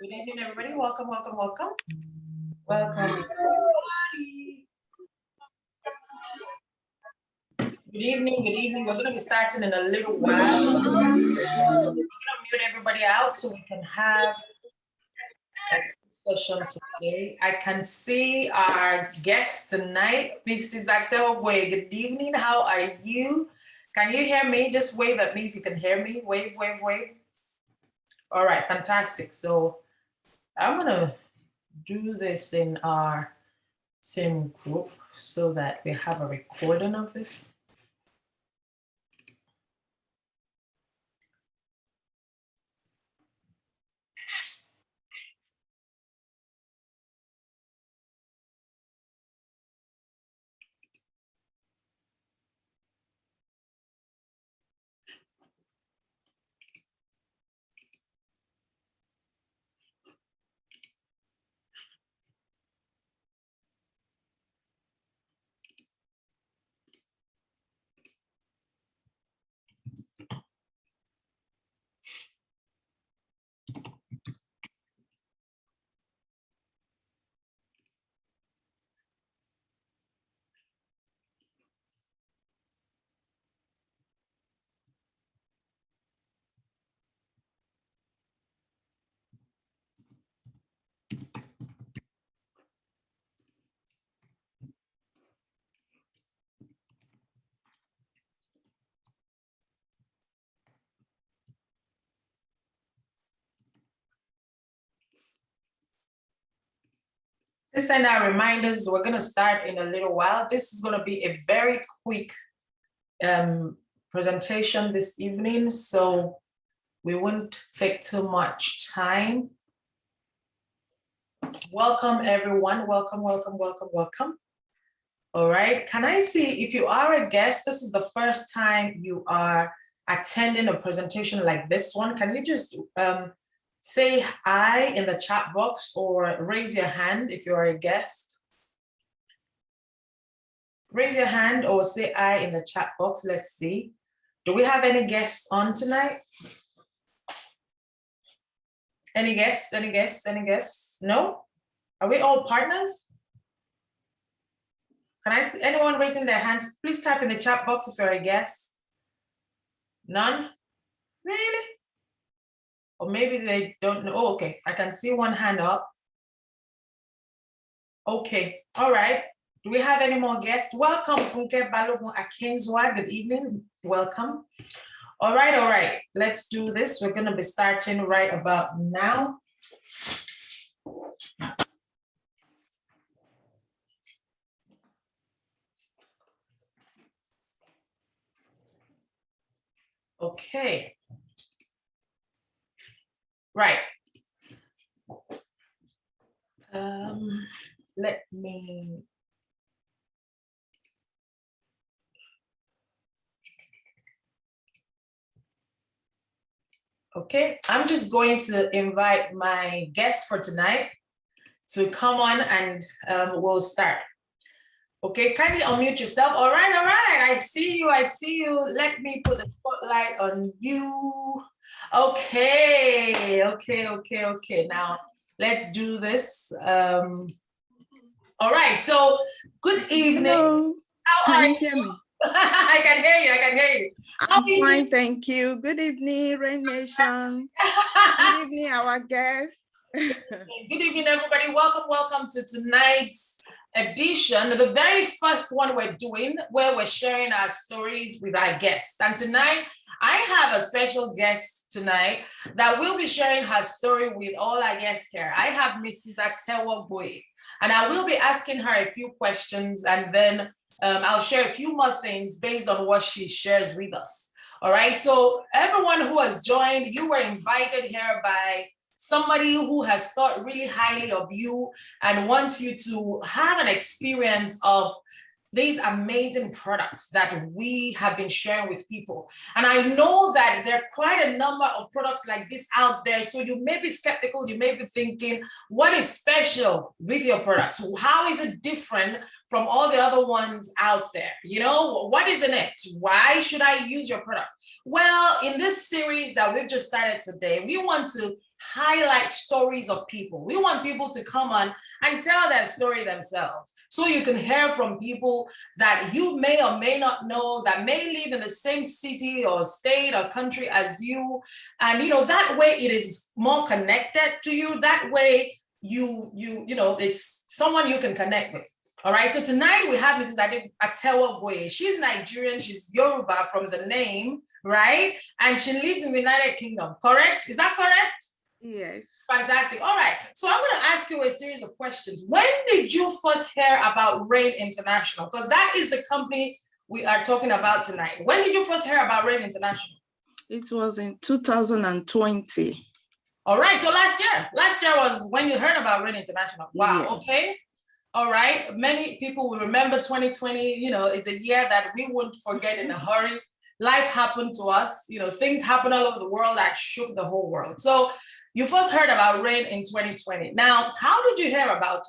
Good evening, everybody. Welcome, welcome, welcome. Welcome, everybody. Good evening, good evening. We're going to be starting in a little while. We're going to mute everybody out so we can have a session today. I can see our guest tonight, Mrs. Atewogboye. Good evening. How are you? Can you hear me? Just wave at me if you can hear me. Wave, wave, wave. All right, fantastic. So I'm going to do this in our same group so that we have a recording of this. Just send out reminders. We're going to start in a little while. This is going to be a very quick presentation this evening, so we won't take too much time. Welcome, everyone. Welcome, welcome, welcome, welcome. All right. Can I see if you are a guest, this is the first time you are attending a presentation like this one, can you just say hi in the chat box or raise your hand if you're a guest? Raise your hand or say hi in the chat box. Let's see. Do we have any guests on tonight? Any guests? Any guests? Any guests? No? Are we all partners? Can I see anyone raising their hands? Please type in the chat box if you're a guest. None? Really? Or maybe they don't know. Oh, okay. I can see one hand up. Okay. All right. Do we have any more guests? Welcome, Funke Balogun Akinzwa. Good evening. Welcome. All right. All right. Let's do this. We're going to be starting right about now. Okay. Right. Let me. Okay, I'm just going to invite my guest for tonight to come on and we'll start. Okay, kindly unmute yourself. All right, all right. I see you. I see you. Let me put the spotlight on you. Okay, okay, okay, okay. Now let's do this. All right. So, good evening. Hello. How are Can you you? hear me? I can hear you. I can hear you. I'm fine, thank you. Good evening, Rain Nation. Good evening, our guests. Good evening, everybody. Welcome, welcome to tonight's edition, the very first one we're doing, where we're sharing our stories with our guests. And tonight, I have a special guest tonight that will be sharing her story with all our guests here. I have Mrs. Atewogboye, and I will be asking her a few questions, and then I'll share a few more things based on what she shares with us. All right, so everyone who has joined, you were invited here by somebody who has thought really highly of you and wants you to have an experience of these amazing products that we have been sharing with people. And I know that there are quite a number of products like this out there. So you may be skeptical, you may be thinking, what is special with your products? How is it different from all the other ones out there? You know, what is in it? Why should I use your products? Well, in this series that we've just started today, we want to highlight stories of people. We want people to come on and tell their story themselves. So you can hear from people that you may or may not know, that may live in the same city or state or country as you. And, you know, that way it is more connected to you. That way you know, it's someone you can connect with. All right, so tonight we have Mrs. Atewogboye. She's Nigerian, she's Yoruba from the name, right? And she lives in the United Kingdom, correct? Is that correct? Yes. Fantastic. All right. So I'm going to ask you a series of questions. When did you first hear about Rain International? Because that is the company we are talking about tonight. When did you first hear about Rain International? It was in 2020. All right. So last year. Last year was when you heard about Rain International. Wow. Yes. Okay. All right. Many people will remember 2020. You know, it's a year that we won't forget in a hurry. Life happened to us. You know, things happened all over the world that shook the whole world. So you first heard about Rain in 2020. Now, how did you hear about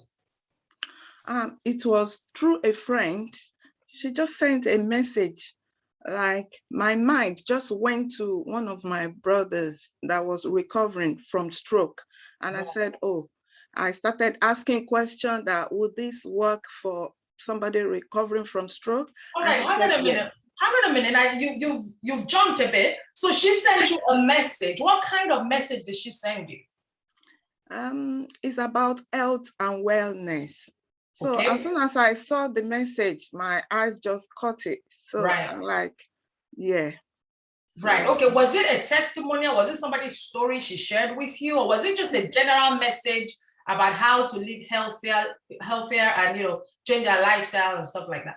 it? It was through a friend. She just sent a message. Like my mind just went to one of my brothers that was recovering from stroke. And I said, oh, I started asking questions that would this work for somebody recovering from stroke? All right, hang on a minute. Yes. Hang on a minute. You've jumped a bit. So she sent you a message. What kind of message did she send you? It's about health and wellness. So okay. As soon as I saw the message, my eyes just caught it. So right. I'm like, yeah. So, right. Okay. Was it a testimonial? Was it somebody's story she shared with you, or was it just a general message about how to live healthier, and you know, change our lifestyle and stuff like that?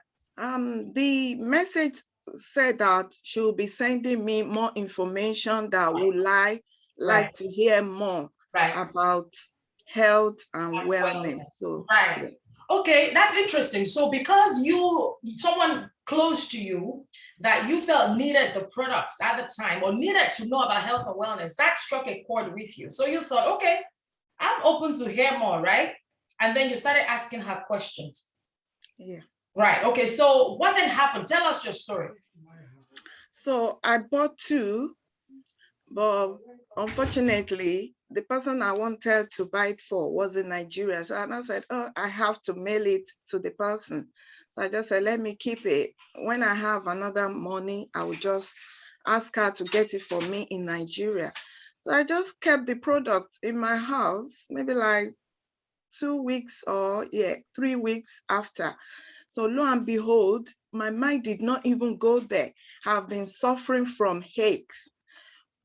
The message said that she will be sending me more information that would like to hear more about health and wellness. So yeah. Okay, that's interesting. So because someone close to you that you felt needed the products at the time or needed to know about health and wellness, that struck a chord with you. So you thought, okay, I'm open to hear more, right? And then you started asking her questions. Yeah. Right. Okay. So what then happened? Tell us your story. So I bought two, but unfortunately, the person I wanted to buy it for was in Nigeria. So I said, oh, I have to mail it to the person. So I just said, let me keep it. When I have another money, I will just ask her to get it for me in Nigeria. So I just kept the product in my house, maybe like 2 weeks or 3 weeks after. So lo and behold, my mind did not even go there. I've been suffering from aches.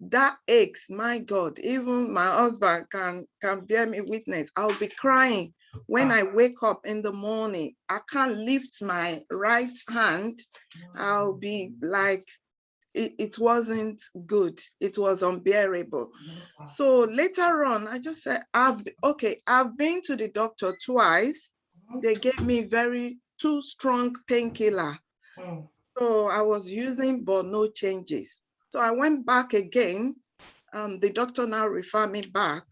That aches, my God, even my husband can bear me witness. I'll be crying when I wake up in the morning. I can't lift my right hand. I'll be like, it wasn't good. It was unbearable. So later on, I just said, I've been to the doctor twice. They gave me two strong painkiller. So I was using, but no changes. So I went back again. The doctor now referred me back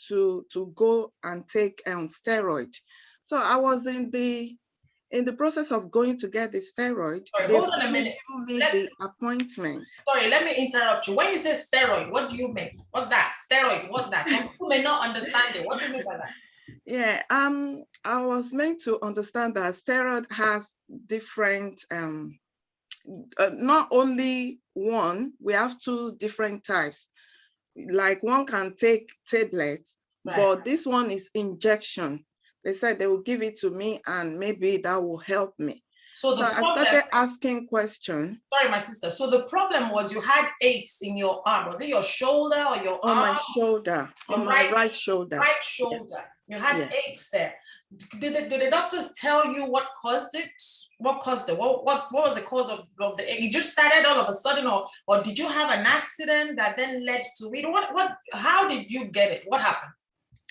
to go and take steroid. So I was in the process of going to get the steroid. Sorry, hold on a minute. The appointment. Sorry, let me interrupt you. When you say steroid, what do you mean? What's that? Steroid, what's that? Some people may not understand it. What do you mean by that? Yeah, I was meant to understand that steroid has different, not only one, we have two different types. Like one can take tablets, but this one is injection. They said they will give it to me and maybe that will help me. So I started asking questions. Sorry, my sister. So the problem was you had aches in your arm. Was it your shoulder or your arm? On my shoulder, on my right shoulder. Right shoulder. Yeah. You had aches there. Did the doctors tell you what caused it? What caused it? What was the cause of the ache? You just started all of a sudden, or did you have an accident that then led to it? How did you get it? What happened?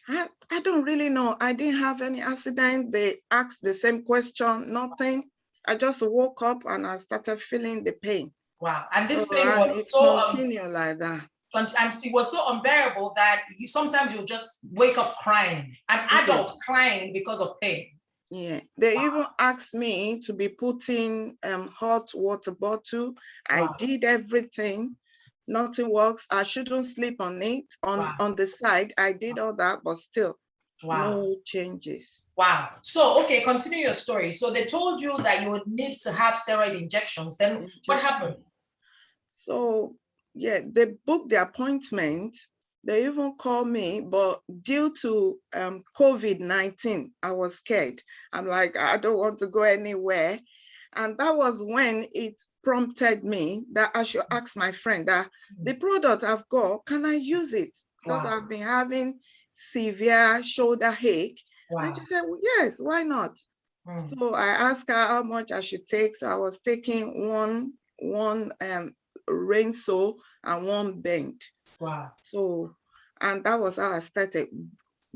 I don't really know. I didn't have any accident. They asked the same question, nothing. I just woke up and I started feeling the pain. Wow. And this So, pain and was it so continued like that. and it was so unbearable that sometimes you'll just wake up crying, an adult crying because of pain. Yeah, they even asked me to be putting hot water bottle. I did everything. Nothing works. I shouldn't sleep on it, on the side. I did all that, but still no changes. Wow. So, okay, continue your story. So they told you that you would need to have steroid injections. Then what happened? So, yeah, they booked the appointment. They even called me, but due to COVID-19, I was scared. I'm like, I don't want to go anywhere. And that was when it prompted me that I should ask my friend that the product I've got, can I use it? Because I've been having severe shoulder ache. And she said, well, yes, why not? So I asked her how much I should take. So I was taking one rain soul and one bend. Wow. So, and that was how I started.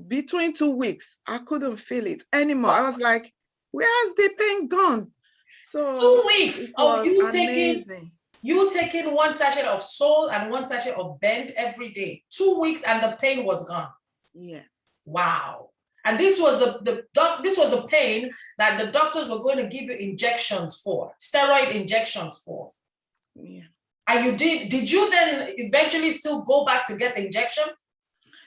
Between 2 weeks, I couldn't feel it anymore. I was like, where's the pain gone? So 2 weeks it of was amazing. You taking one sachet of soul and one sachet of bend every day. 2 weeks and the pain was gone. Yeah. Wow. And this was the pain that the doctors were going to give you injections for, steroid injections for. Yeah. And did you then eventually still go back to get the injections?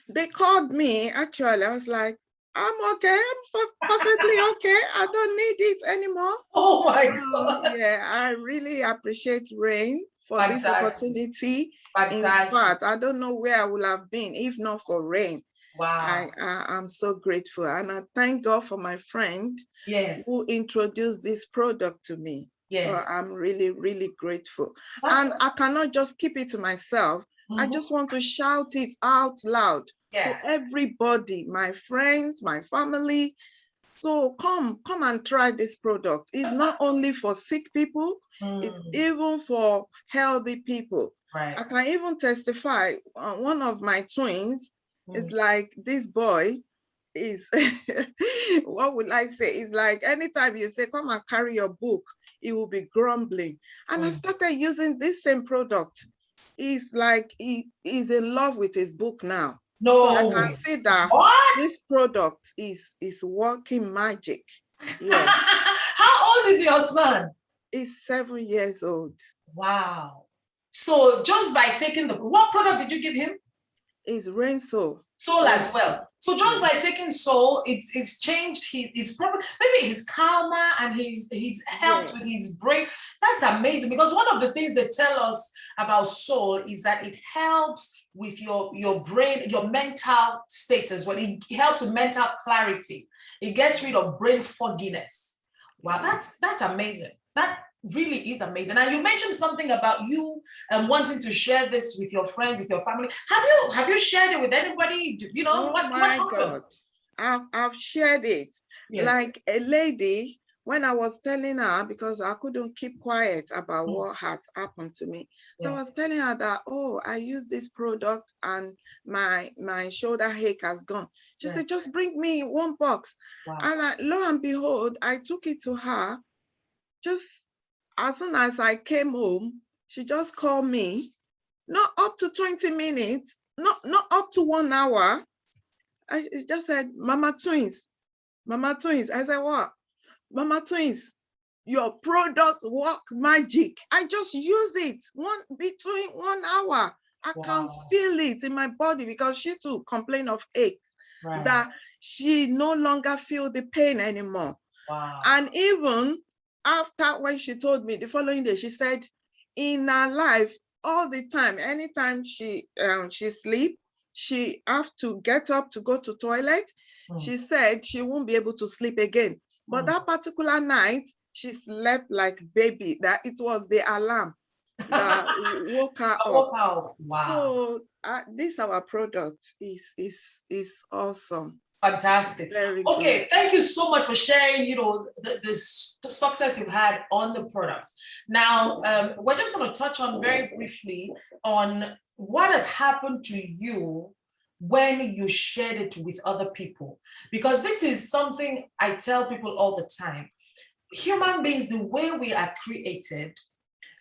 They called me, actually. I was like, I'm okay. I'm perfectly okay. I don't need it anymore. Oh my God. Yeah, I really appreciate Rain for this opportunity. In fact, I don't know where I would have been if not for Rain. Wow. I'm so grateful. And I thank God for my friend who introduced this product to me. So I'm really, really grateful. And I cannot just keep it to myself. I just want to shout it out loud to everybody, my friends, my family. So come and try this product. It's not only for sick people, it's even for healthy people. I can even testify, one of my twins is like, this boy is, what would I say? It's like anytime you say, come and carry your book, he will be grumbling. And I started using this same product. He's like, he's in love with his book now. No. So I can see that this product is working magic. Yeah. How old is your son? He's 7 years old. Wow. So just by taking what product did you give him? It's Rain Soul. Soul as well. So just by taking soul, it's changed his probably, maybe he's calmer and he's helped with his brain. That's amazing, because one of the things they tell us about soul is that it helps with your brain, your mental state as well. It helps with mental clarity. It gets rid of brain fogginess. Wow, that's amazing. That really is amazing. And you mentioned something about you wanting to share this with your friend, with your family. Have you shared it with anybody? You know, oh my God, I've shared it. Like a lady, when I was telling her, because I couldn't keep quiet about what has happened to me. So I was telling her that, oh, I use this product and my shoulder ache has gone. She said, just bring me 1 box. Wow. And lo and behold, I took it to her. Just as soon as I came home, she just called me, not up to 20 minutes, not up to 1 hour. She just said, Mama Twins. I said, what? Mama Twins, your product work magic. I just use it between 1 hour. I can feel it in my body, because she too complained of aches, that she no longer feel the pain anymore. Wow. And even after, when she told me the following day, she said in her life, all the time, anytime she sleep, she have to get up to go to toilet. She said she won't be able to sleep again. But that particular night, she slept like baby, that it was the alarm that woke her up. Wow. So this our product is awesome. Fantastic. Very okay, good. Thank you so much for sharing, the success you've had on the products. Now, we're just going to touch on very briefly on what has happened to you when you shared it with other people, because this is something I tell people all the time. human beings, the way we are created,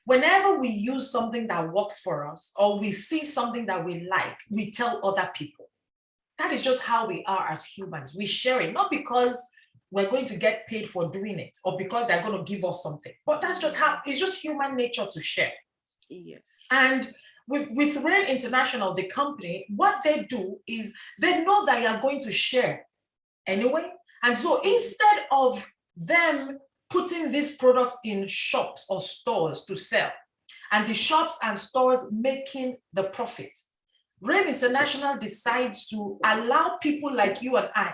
whenever we use something that works for us or we see something that we like, we tell other people. That is just how we are as humans. We share it, not because we're going to get paid for doing it or because they're going to give us something, but that's just how, it's just human nature to share. Yes. And with Rain International, the company, what they do is they know that you're going to share anyway. And so instead of them putting these products in shops or stores to sell, and the shops and stores making the profit, Rain International decides to allow people like you and I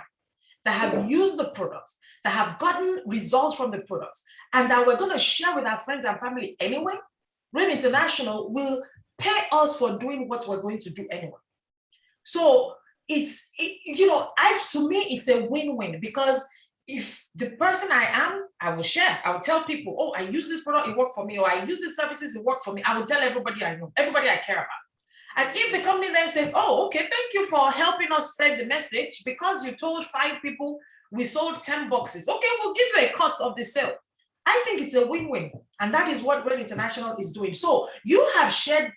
that have used the products, that have gotten results from the products, and that we're going to share with our friends and family anyway. Rain International will pay us for doing what we're going to do anyway. So to me, it's a win-win, because if the person I am, I will share. I will tell people, oh, I use this product, it worked for me, or I use these services, it worked for me. I will tell everybody I know, everybody I care about. And if the company then says, oh, okay, thank you for helping us spread the message, because you told 5 people we sold 10 boxes, okay, we'll give you a cut of the sale. I think it's a win-win. And that is what Rain International is doing. So you have shared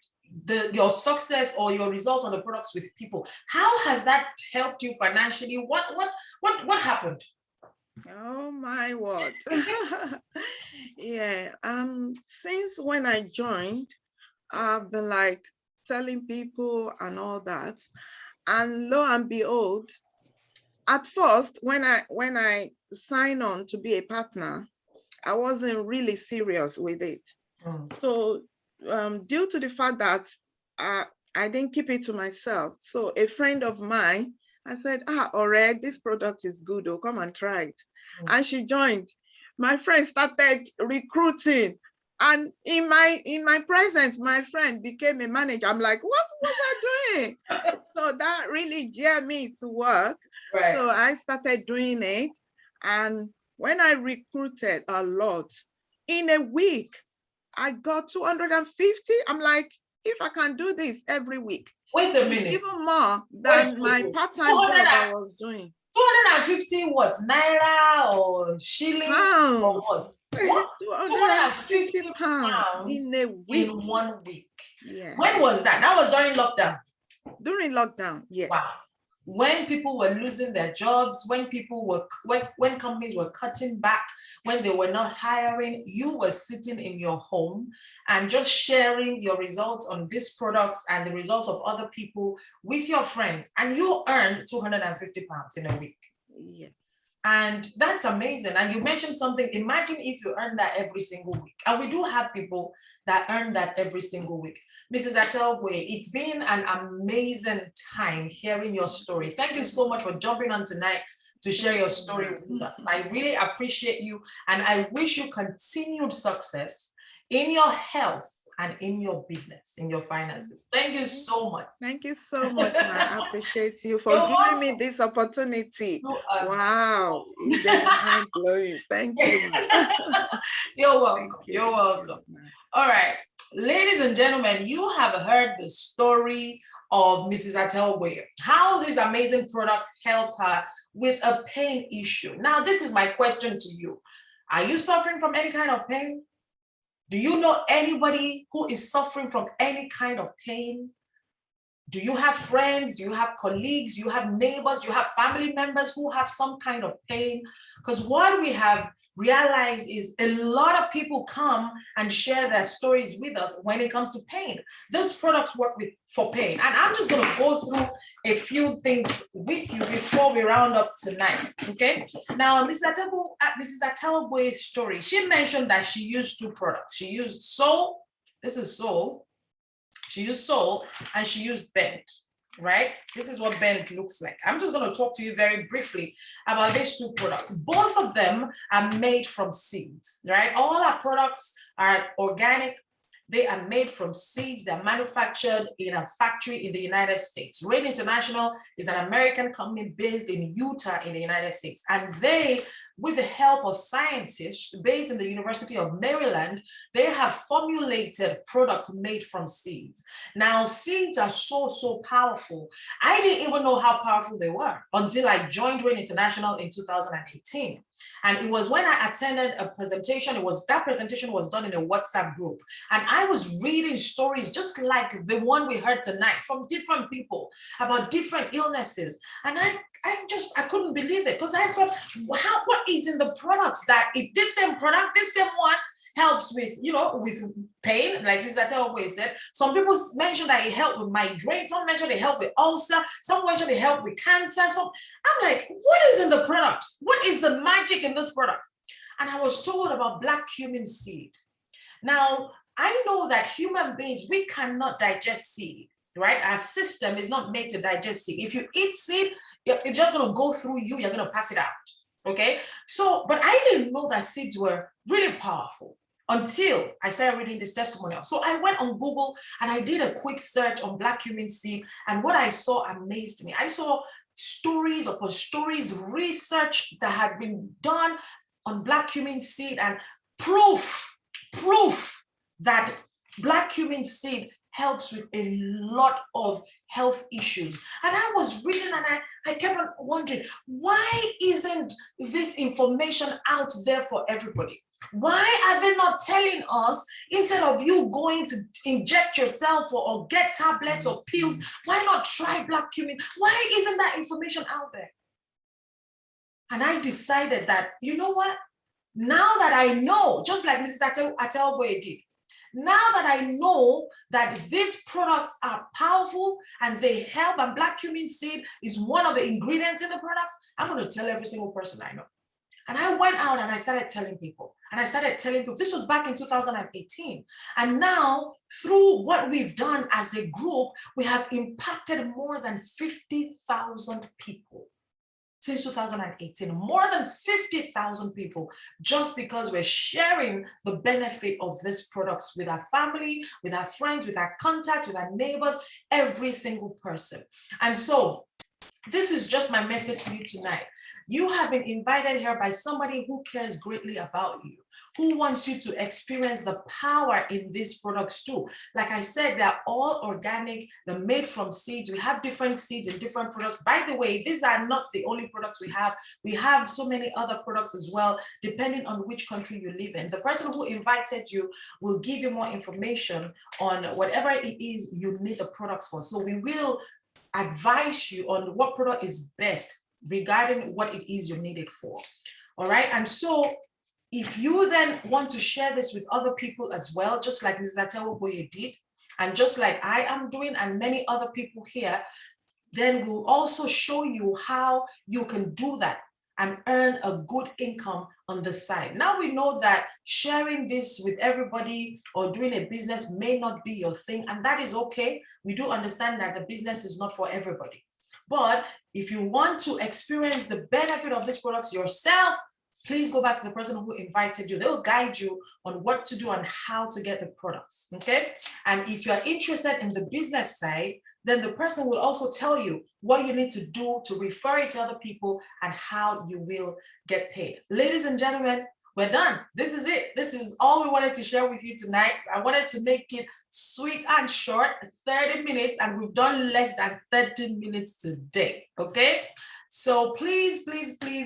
your success or your results on the products with people. How has that helped you financially? What happened? Oh my word. Yeah. Since when I joined, I've been like telling people and all that. And lo and behold, at first, when I signed on to be a partner, I wasn't really serious with it. So due to the fact that I didn't keep it to myself, so a friend of mine, I said, already this product is good, oh, come and try it. And she joined. My friend started recruiting. And in my presence, my friend became a manager. I'm like, what was I doing? So that really geared me to work. Right. So I started doing it. And when I recruited a lot, in a week, I got 250. I'm like, if I can do this every week. Wait a minute. Even more than my part-time job I was doing. 250 what? Naira or shilling? Pounds. Or what? 250 pounds in a week. In 1 week. Yeah. When was that? That was during lockdown. During lockdown, yes. Wow. When people were losing their jobs, when companies were cutting back, when they were not hiring, you were sitting in your home and just sharing your results on these products and the results of other people with your friends, and you earned 250 pounds in a week. Yes. And that's amazing. And you mentioned something, imagine if you earn that every single week. And we do have people that earn that every single week. Mrs. Atewogboye, it's been an amazing time hearing your story. Thank you so much for jumping on tonight to share your story with us. I really appreciate you, and I wish you continued success in your health and in your business, in your finances. Thank you so much. Thank you so much, Ma. I appreciate you for giving me this opportunity. Wow, it's mind-blowing. Thank you. You're welcome. You're welcome. All right, ladies and gentlemen, you have heard the story of Mrs. Atewogboye, how these amazing products helped her with a pain issue. Now, this is my question to you. Are you suffering from any kind of pain? Do you know anybody who is suffering from any kind of pain? Do you have friends? Do you have colleagues? Do you have neighbors? Do you have family members who have some kind of pain? Because what we have realized is a lot of people come and share their stories with us when it comes to pain. These products work for pain. And I'm just going to go through a few things with you before we round up tonight, okay? Now, Mrs. Atewogboye's story, she mentioned that she used 2 products. She used Soul. This is Soul. She used Soul and she used Bend, right? This is what Bend looks like. I'm just going to talk to you very briefly about these 2 products. Both of them are made from seeds, right? All our products are organic. They are made from seeds. They're manufactured in a factory in the United States. Rain International is an American company based in Utah in the United States. And they with the help of scientists based in the University of Maryland, they have formulated products made from seeds. Now, seeds are so powerful. I didn't even know how powerful they were until I joined Rain International in 2018. And it was when I attended a presentation, that presentation was done in a WhatsApp group. And I was reading stories just like the one we heard tonight from different people about different illnesses. And I couldn't believe it, because I thought, wow, what is in the products that if this same product, this same one helps with, with pain, like Mr. Atewogboye said. Some people mentioned that it helped with migraine. Some mentioned it helped with ulcer. Some mentioned it helped with cancer. I'm like, what is in the product? What is the magic in this product? And I was told about black cumin seed. Now, I know that human beings, we cannot digest seed, right? Our system is not made to digest seed. If you eat seed, it's just going to go through you. You're going to pass it out. Okay. So, but I didn't know that seeds were really powerful until I started reading this testimonial. So I went on Google and I did a quick search on black cumin seed, and what I saw amazed me. I saw stories upon stories, research that had been done on black cumin seed, and proof that black cumin seed helps with a lot of health issues. And I was reading and I kept on wondering, why isn't this information out there for everybody? Why are they not telling us, instead of you going to inject yourself or get tablets or pills, why not try black cumin? Why isn't that information out there? And I decided that, you know what? Now that I know, just like Mrs. Atewogboye did, now that I know that these products are powerful and they help, and black cumin seed is one of the ingredients in the products, I'm going to tell every single person I know. And I went out and I started telling people. This was back in 2018. And now, through what we've done as a group, we have impacted more than 50,000 people. Since 2018, more than 50,000 people, just because we're sharing the benefit of these products with our family, with our friends, with our contacts, with our neighbors, every single person. And so this is just my message to you tonight. You have been invited here by somebody who cares greatly about you, who wants you to experience the power in these products too. Like I said, they're all organic, they're made from seeds. We have different seeds in different products. By the way, these are not the only products we have. We have so many other products as well, depending on which country you live in. The person who invited you will give you more information on whatever it is you need the products for. So we will advise you on what product is best regarding what it is you need it for. All right. And so if you then want to share this with other people as well, just like Mrs. Atewogboye did, and just like I am doing, and many other people here, then we'll also show you how you can do that and earn a good income on the side. Now we know that sharing this with everybody or doing a business may not be your thing, and that is okay. We do understand that the business is not for everybody. But if you want to experience the benefit of these products yourself, please go back to the person who invited you. They'll guide you on what to do and how to get the products, okay? And if you're interested in the business side, then the person will also tell you what you need to do to refer it to other people and how you will get paid. Ladies and gentlemen, we're done. This is it. This is all we wanted to share with you tonight. I wanted to make it sweet and short, 30 minutes, and we've done less than 30 minutes today, okay? So please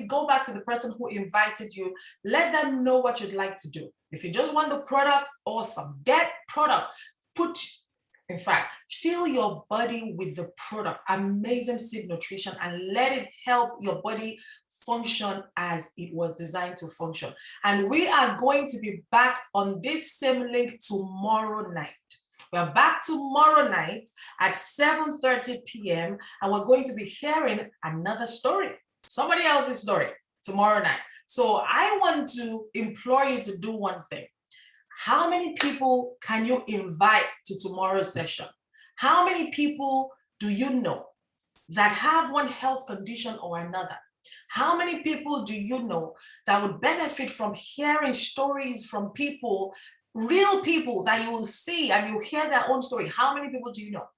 go back to the person who invited you. Let them know what you'd like to do. If you just want the products, awesome. Get products. In fact, fill your body with the products, amazing seed nutrition, and let it help your body function as it was designed to function. And we are going to be back on this same link tomorrow night. We're back tomorrow night at 7:30 p.m. and we're going to be hearing another story, somebody else's story tomorrow night. So I want to implore you to do one thing. How many people can you invite to tomorrow's session? How many people do you know that have one health condition or another? How many people do you know that would benefit from hearing stories from people, real people that you will see and you hear their own story? How many people do you know?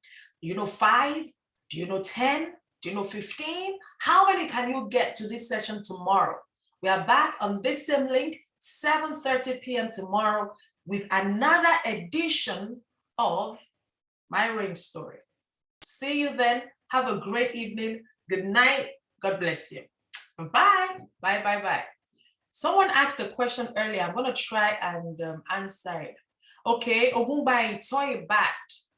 Do you know 5? Do you know 10? Do you know 15? How many can you get to this session tomorrow? We are back on this same link, 7:30 p.m. tomorrow with another edition of My Ring Story. See you then. Have a great evening. Good night. God bless you. Bye. Bye, bye, bye. Someone asked a question earlier. I'm going to try and answer it. Okay, Ogunbayi, toy bat.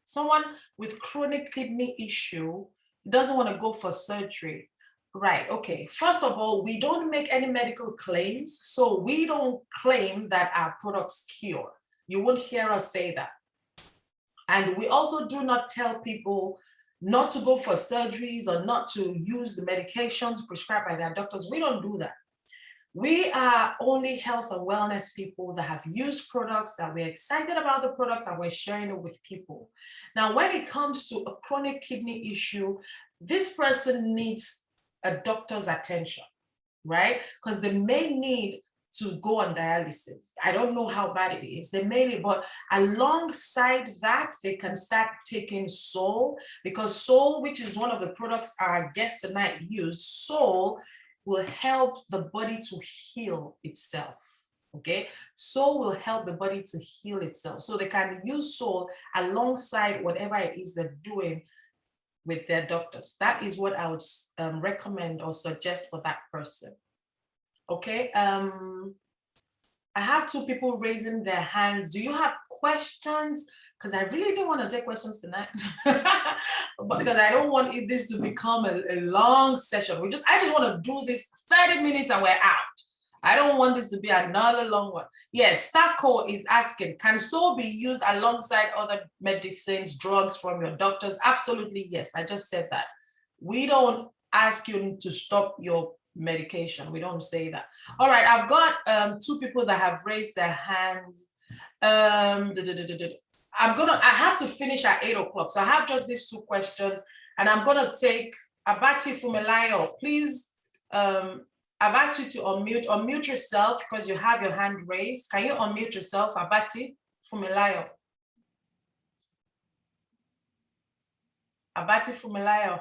Someone with chronic kidney issue doesn't want to go for surgery. Right, okay. First of all, we don't make any medical claims, so we don't claim that our products cure. You won't hear us say that. And we also do not tell people not to go for surgeries or not to use the medications prescribed by their doctors. We don't do that. We are only health and wellness people that have used products, that we're excited about the products, and we're sharing it with people. Now, when it comes to a chronic kidney issue, this person needs a doctor's attention, right? Because they may need to go on dialysis. I don't know how bad it is. They may need, but alongside that, they can start taking Sol, because Sol, which is one of the products our guest tonight used, Sol will help the body to heal itself, okay? Sol will help the body to heal itself. So they can use Sol alongside whatever it is they're doing with their doctors. That is what I would recommend or suggest for that person, okay? I have two people raising their hands. Do you have questions? Because I really didn't want to take questions tonight, but because I don't want this to become a long session. I just want to do this 30 minutes and we're out. I don't want this to be another long one. Yes, Starco is asking, can Sol be used alongside other medicines, drugs from your doctors? Absolutely, yes. I just said that. We don't ask you to stop your medication. We don't say that. All right, I've got two people that have raised their hands. I have to finish at 8 o'clock. So I have just these two questions, and I'm gonna take Abati Fumilayo. Please, I've asked you to unmute yourself because you have your hand raised. Can you unmute yourself, Abati Fumilayo? Abati Fumilayo.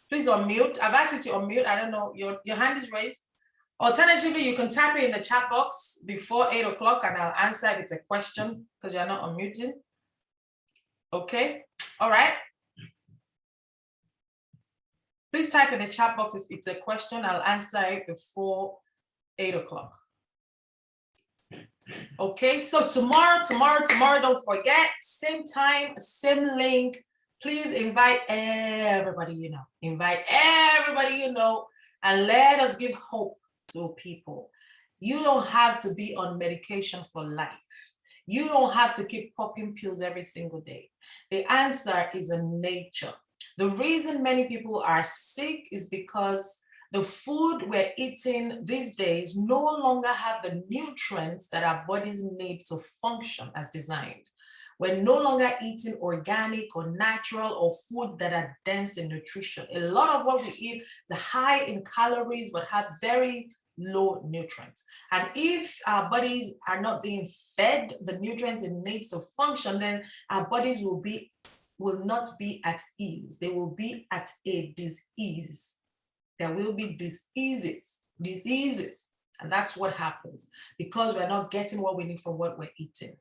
Please unmute. I've asked you to unmute. I don't know, your hand is raised. Alternatively, you can type it in the chat box before 8 o'clock and I'll answer if it's a question because you're not unmuting. Okay, all right. Please type in the chat box if it's a question. I'll answer it before 8 o'clock. Okay, so tomorrow, don't forget, same time, same link. Please invite everybody you know. Invite everybody you know, and let us give hope to people. You don't have to be on medication for life. You don't have to keep popping pills every single day. The answer is in nature. The reason many people are sick is because the food we're eating these days no longer have the nutrients that our bodies need to function as designed. We're no longer eating organic or natural or food that are dense in nutrition. A lot of what we eat is high in calories but have very low nutrients. And if our bodies are not being fed the nutrients it needs to function, then our bodies will not be at ease. They will be at a disease. There will be diseases. And that's what happens because we're not getting what we need from what we're eating.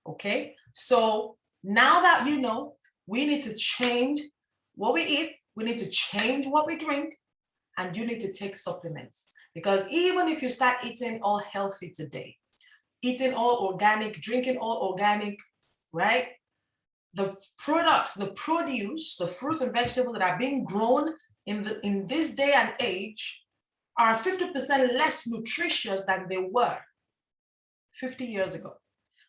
Okay, so now that you know, we need to change what we eat, we need to change what we drink, and you need to take supplements. Because even if you start eating all healthy today, eating all organic, drinking all organic, right? The products, the produce, the fruits and vegetables that are being grown in this day and age are 50% less nutritious than they were 50 years ago.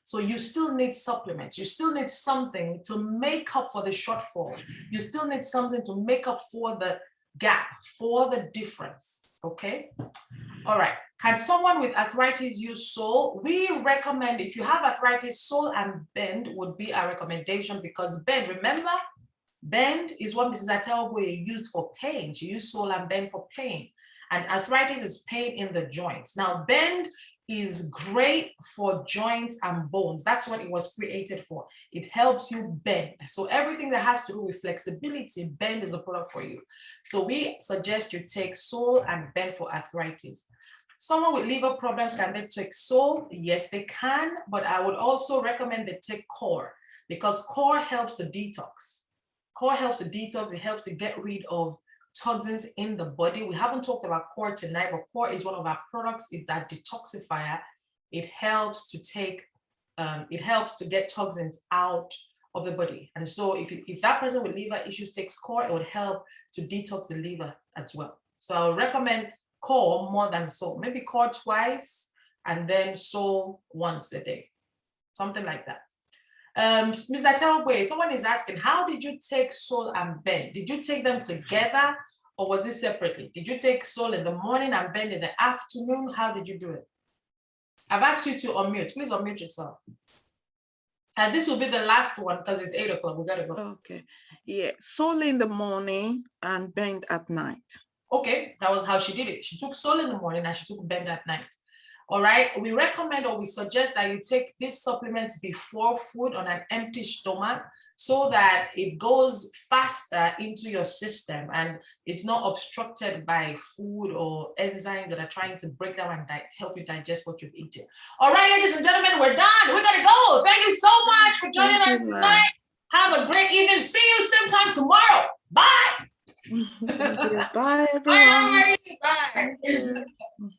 So you still need supplements. You still need something to make up for the shortfall. You still need something to make up for the gap, for the difference, okay? All right, can someone with arthritis use Sol? We recommend, if you have arthritis, Sol and Bend would be our recommendation because Bend, remember, Bend is what Mrs. Atewogboye used for pain. She used Sol and Bend for pain. And arthritis is pain in the joints. Now, bend is great for joints and bones. That's what it was created for. It helps you bend. So everything that has to do with flexibility, bend is the product for you. So we suggest you take Soul and Bend for arthritis. Someone with liver problems, can they take Soul? Yes, they can, but I would also recommend they take Core, because Core helps to detox. Core helps to detox. It helps to get rid of toxins in the body. We haven't talked about Core tonight, but Core is one of our products. It's that detoxifier. It helps to take, it helps to get toxins out of the body. And so if that person with liver issues takes Core, it would help to detox the liver as well. So I would recommend Core more than Soul. Maybe Core twice and then Soul once a day, something like that. Mr. Atewogboye, someone is asking, how did you take Soul and Bend? Did you take them together or was it separately? Did you take Soul in the morning and Bend in the afternoon? How did you do it? I've asked you to unmute. Please unmute yourself. And this will be the last one because it's 8 o'clock. We gotta go. Okay. Yeah. Soul in the morning and Bend at night. Okay, that was how she did it. She took Soul in the morning and she took Bend at night. All right, we recommend or we suggest that you take these supplements before food on an empty stomach so that it goes faster into your system and it's not obstructed by food or enzymes that are trying to break down and help you digest what you've eaten. All right, ladies and gentlemen, we're done. We're gonna go. Thank you so much for joining us tonight. Have a great evening. See you same time tomorrow. Bye. Bye, everyone. Bye. Bye.